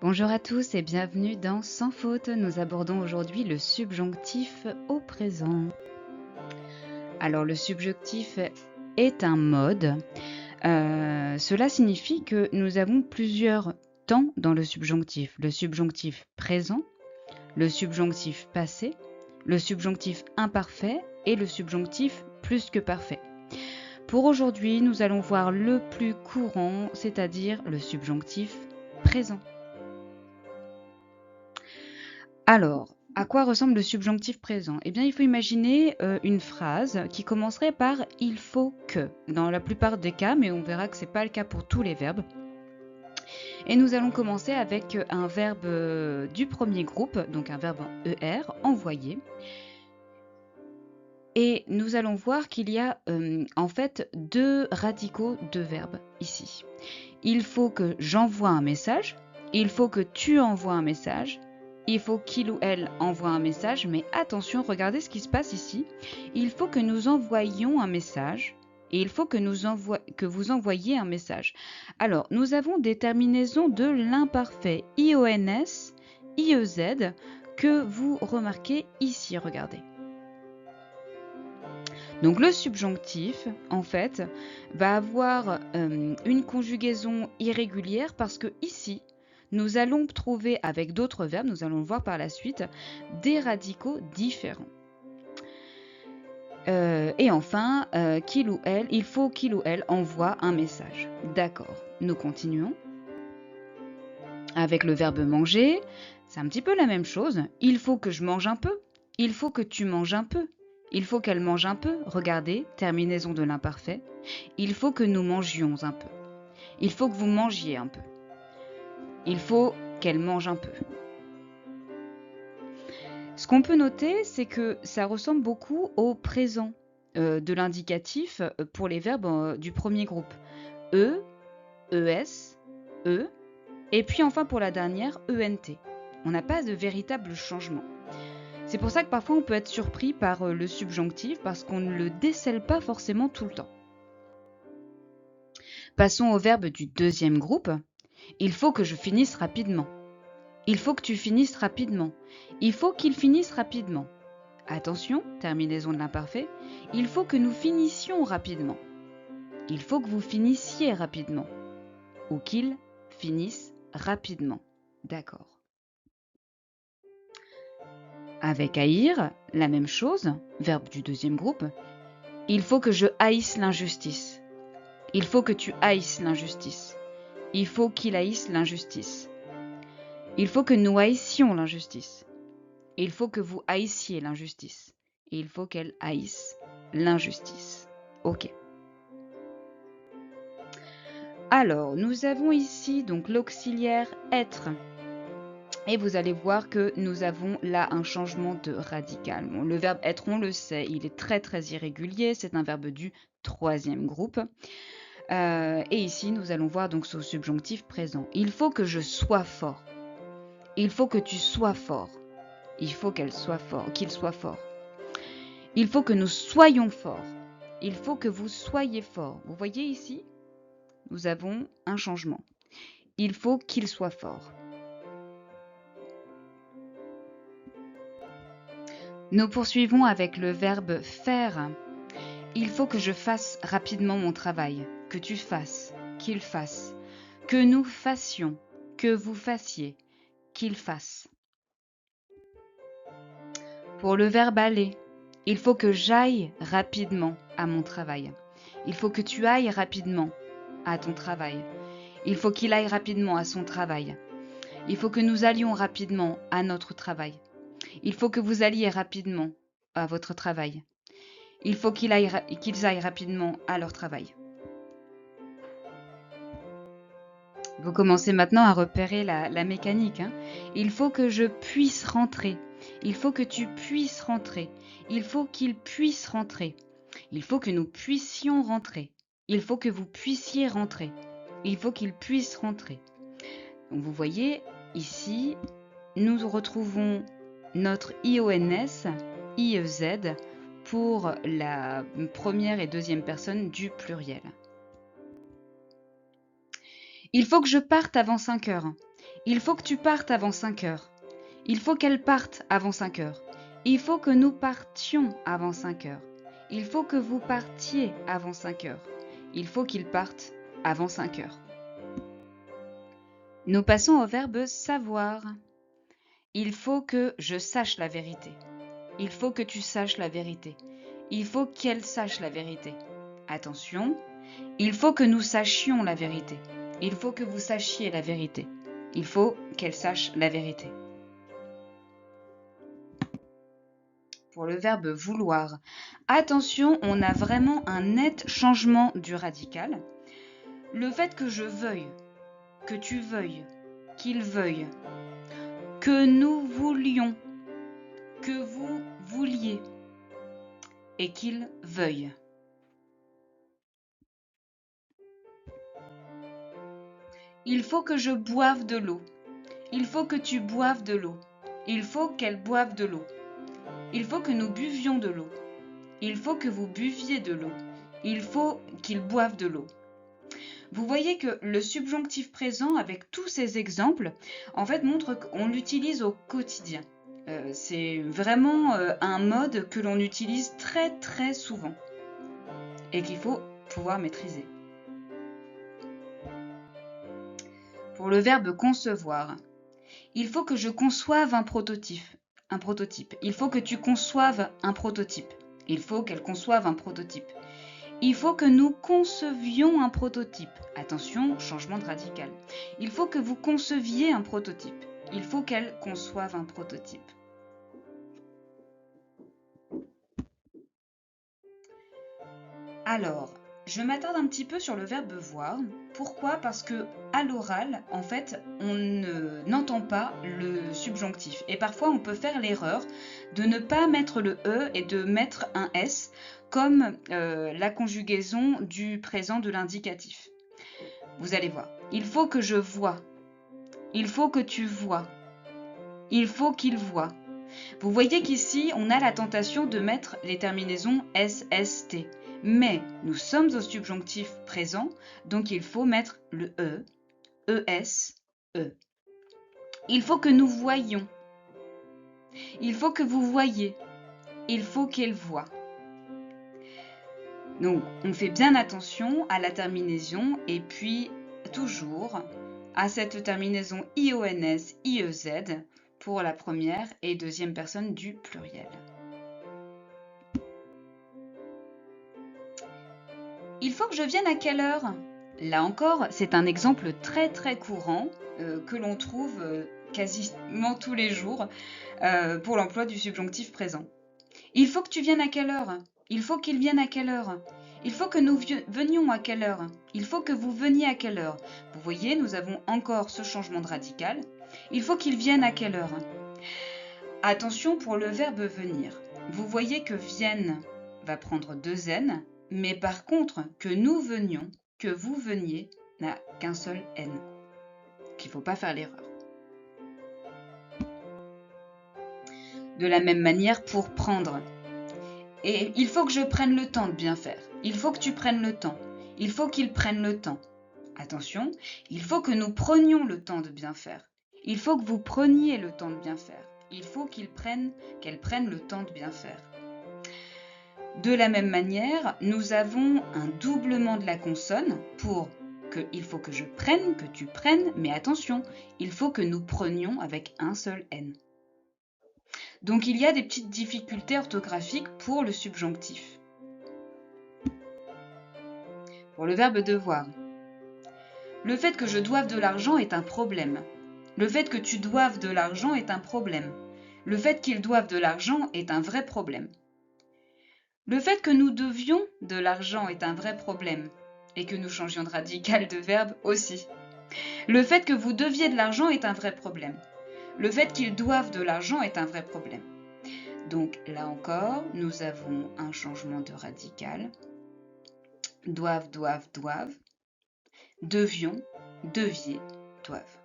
Bonjour à tous et bienvenue dans Sans faute. Nous abordons aujourd'hui le subjonctif au présent. Alors le subjonctif est un mode. Cela signifie que nous avons plusieurs temps dans le subjonctif présent, le subjonctif passé, le subjonctif imparfait et le subjonctif plus que parfait. Pour aujourd'hui, nous allons voir le plus courant, c'est-à-dire le subjonctif présent. Alors, à quoi ressemble le subjonctif présent? Eh bien, il faut imaginer une phrase qui commencerait par « il faut que » dans la plupart des cas, mais on verra que ce n'est pas le cas pour tous les verbes. Et nous allons commencer avec un verbe du premier groupe, donc un verbe en ER, envoyer. Et nous allons voir qu'il y a en fait deux radicaux de verbes ici. Il faut que j'envoie un message, il faut que tu envoies un message, il faut qu'il ou elle envoie un message, mais attention, regardez ce qui se passe ici. Il faut que nous envoyions un message et il faut que vous envoyiez un message. Alors, nous avons des terminaisons de l'imparfait IONS, IEZ que vous remarquez ici, regardez. Donc le subjonctif, en fait, va avoir une conjugaison irrégulière parce que ici, nous allons trouver avec d'autres verbes, nous allons le voir par la suite, des radicaux différents. Et enfin, il faut qu'il ou elle envoie un message. D'accord, nous continuons. Avec le verbe manger, c'est un petit peu la même chose. Il faut que je mange un peu. Il faut que tu manges un peu. Il faut qu'elle mange un peu. Regardez, terminaison de l'imparfait. Il faut que nous mangions un peu. Il faut que vous mangiez un peu. Il faut qu'elle mange un peu. Ce qu'on peut noter, c'est que ça ressemble beaucoup au présent de l'indicatif pour les verbes du premier groupe. E, ES, E, et puis enfin pour la dernière, ENT. On n'a pas de véritable changement. C'est pour ça que parfois on peut être surpris par le subjonctif parce qu'on ne le décèle pas forcément tout le temps. Passons au verbe du deuxième groupe. Il faut que je finisse rapidement. Il faut que tu finisses rapidement. Il faut qu'il finisse rapidement. Attention, terminaison de l'imparfait. Il faut que nous finissions rapidement. Il faut que vous finissiez rapidement. Ou qu'il finisse rapidement. D'accord. Avec haïr, la même chose, verbe du deuxième groupe. Il faut que je haïsse l'injustice. Il faut que tu haïsses l'injustice. Il faut qu'il haïsse l'injustice. Il faut que nous haïssions l'injustice. Il faut que vous haïssiez l'injustice. Et il faut qu'elle haïsse l'injustice. Ok. Alors, nous avons ici donc l'auxiliaire être. Et vous allez voir que nous avons là un changement de radical. Bon, le verbe être, on le sait, il est très très irrégulier. C'est un verbe du troisième groupe. Et ici, nous allons voir donc ce subjonctif présent. Il faut que je sois fort. Il faut que tu sois fort. Il faut qu'elle soit fort, qu'il soit fort. Il faut que nous soyons forts. Il faut que vous soyez forts. Vous voyez ici, nous avons un changement. Il faut qu'il soit fort. Nous poursuivons avec le verbe faire. Il faut que je fasse rapidement mon travail. Que tu fasses, qu'il fasse. Que nous fassions, que vous fassiez, qu'il fasse. Pour le verbe aller, il faut que j'aille rapidement à mon travail. Il faut que tu ailles rapidement à ton travail. Il faut qu'il aille rapidement à son travail. Il faut que nous allions rapidement à notre travail. Il faut que vous alliez rapidement à votre travail. Il faut qu'ils aillent rapidement à leur travail. Vous commencez maintenant à repérer la mécanique. Il faut que je puisse rentrer. Il faut que tu puisses rentrer. Il faut qu'il puisse rentrer. Il faut que nous puissions rentrer. Il faut que vous puissiez rentrer. Il faut qu'il puisse rentrer. Donc vous voyez, ici, nous retrouvons notre IONS, IEZ, pour la première et deuxième personne du pluriel. Il faut que je parte avant 5 heures. Il faut que tu partes avant 5 heures. Il faut qu'elle parte avant 5 heures. Il faut que nous partions avant 5 heures. Il faut que vous partiez avant 5 heures. Il faut qu'ils partent avant 5 heures. Nous passons au verbe savoir. Il faut que je sache la vérité. Il faut que tu saches la vérité. Il faut qu'elle sache la vérité. Attention, il faut que nous sachions la vérité. Il faut que vous sachiez la vérité. Il faut qu'elle sache la vérité. Pour le verbe vouloir, attention, on a vraiment un net changement du radical. Le fait que je veuille, que tu veuilles, qu'il veuille, que nous voulions, que vous vouliez et qu'il veuille. Il faut que je boive de l'eau. Il faut que tu boives de l'eau. Il faut qu'elle boive de l'eau. Il faut que nous buvions de l'eau. Il faut que vous buviez de l'eau. Il faut qu'ils boivent de l'eau. Vous voyez que le subjonctif présent, avec tous ces exemples, en fait, montre qu'on l'utilise au quotidien. C'est vraiment un mode que l'on utilise très très souvent et qu'il faut pouvoir maîtriser. Pour le verbe concevoir, il faut que je conçoive un prototype. Il faut que tu conçoives un prototype. Il faut qu'elle conçoive un prototype. Il faut que nous concevions un prototype. Attention, changement de radical. Il faut que vous conceviez un prototype. Il faut qu'elle conçoive un prototype. Alors, je m'attarde un petit peu sur le verbe voir. Pourquoi? Parce que à l'oral, en fait, on n'entend pas le subjonctif. Et parfois, on peut faire l'erreur de ne pas mettre le E et de mettre un S comme la conjugaison du présent de l'indicatif. Vous allez voir. Il faut que je vois. Il faut que tu vois. Il faut qu'il voit. Vous voyez qu'ici, on a la tentation de mettre les terminaisons SST. Mais nous sommes au subjonctif présent, donc il faut mettre le E, ES, E. Il faut que nous voyions. Il faut que vous voyez. Il faut qu'elle voie. Donc, on fait bien attention à la terminaison et puis toujours à cette terminaison IONS, IEZ pour la première et deuxième personne du pluriel. Il faut que je vienne à quelle heure? Là encore, c'est un exemple très très courant que l'on trouve quasiment tous les jours pour l'emploi du subjonctif présent. Il faut que tu viennes à quelle heure? Il faut qu'il vienne à quelle heure? Il faut que nous venions à quelle heure? Il faut que vous veniez à quelle heure? Vous voyez, nous avons encore ce changement de radical. Il faut qu'il vienne à quelle heure? Attention pour le verbe venir. Vous voyez que vienne va prendre 2 N, mais par contre, que nous venions, que vous veniez, n'a qu'un seul N. Il ne faut pas faire l'erreur. De la même manière pour prendre. Et il faut que je prenne le temps de bien faire. Il faut que tu prennes le temps. Il faut qu'il prenne le temps. Attention, il faut que nous prenions le temps de bien faire. Il faut que vous preniez le temps de bien faire. Il faut qu'elle prenne le temps de bien faire. De la même manière, nous avons un doublement de la consonne pour que il faut que je prenne, que tu prennes, mais attention, il faut que nous prenions avec un seul N. Donc il y a des petites difficultés orthographiques pour le subjonctif. Pour le verbe devoir. Le fait que je doive de l'argent est un problème. Le fait que tu doives de l'argent est un problème. Le fait qu'ils doivent de l'argent est un vrai problème. Le fait que nous devions de l'argent est un vrai problème. Et que nous changions de radical de verbe aussi. Le fait que vous deviez de l'argent est un vrai problème. Le fait qu'ils doivent de l'argent est un vrai problème. Donc là encore, nous avons un changement de radical. Doivent, doivent, doivent. Devions, deviez, doivent.